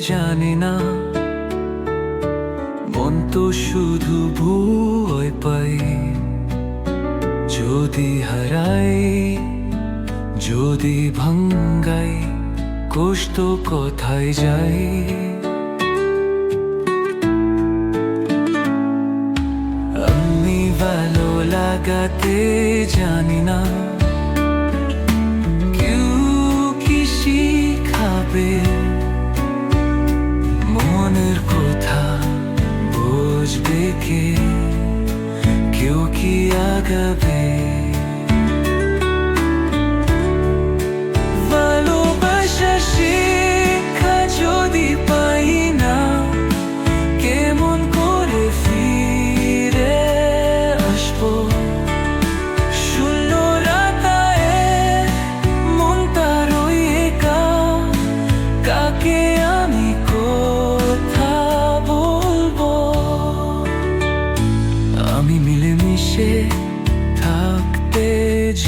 জানে না, মন তো শুধু ভয় পায়। যদি হারাই, যদি ভাঙ্গাই, কষ্ট কোথায় যায়? আমি ভালো লাগাতে জানি না, কেউ কি শিখাবে? মনের কথা বুঝবে কে? কেউ কি আগাবে? ভালোবাসা শিক্ষা যদি পাই না, কেমন করে ফিরে আসবো? শূন্য রাতায় মনটা রয়ে একা, কাকে আমি কথা বলবো? আমি মিলেমিশে থাকতে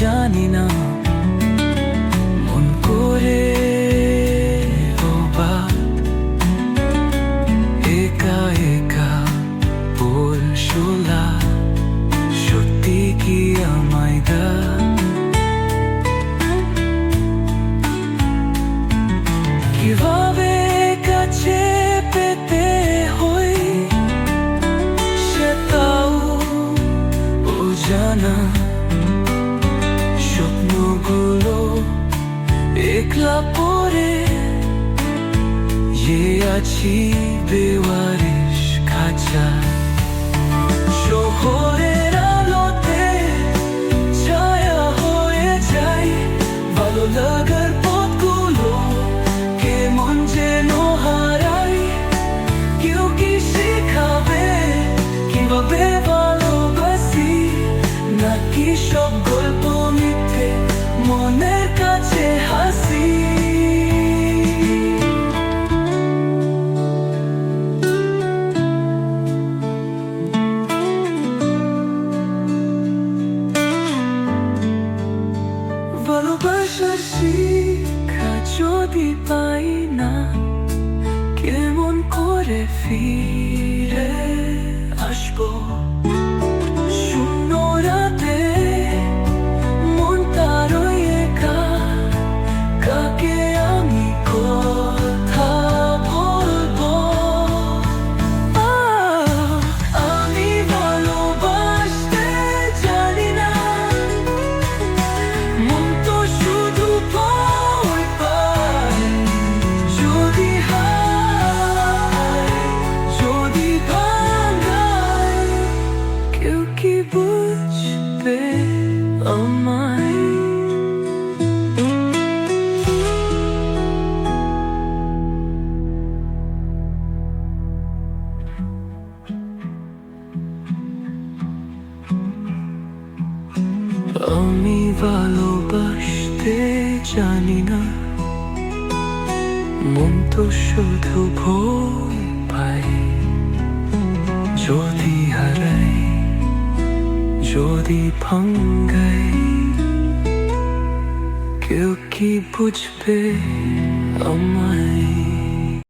জানি না, মন করে একা একা বলশোলা, সত্যি কি আমায় গা? কিভাবে কাছে পেতে হয় সেটাও অজানা। স্বপ্নগুলো একলা পড়ে আছি বেওয়ারিশ খাঁচা। শহরের আলোতে ছায়া হয়ে যায়, ভালো লাগার পথগুলো কেমন যেন হারাই। কেউ কি শেখাবে কিভাবে ভালোবাসি? নাকি সব গল্প মিথ্যে, মনের কাছে হাসি? ভালোবাসার শিক্ষা যদি পাই না, কেমন করে ফিরে আসবো? শূন্য রাতে মনটা রয়ে একা, কাকে আমি কথা বলবো? আমি ভালোবাসতে জানি না, মন তো শুধু ভয় পায়। যদি হারাই, যদি ভাঙাই, কেউ কি বুঝবে আমায়? আমি ভালোবাসতে জানি না, মন তো শুধু ভয় পায়। যদি হারাই, যদি ভাঙ্গাই, কেউ কি বুঝবে আমায়?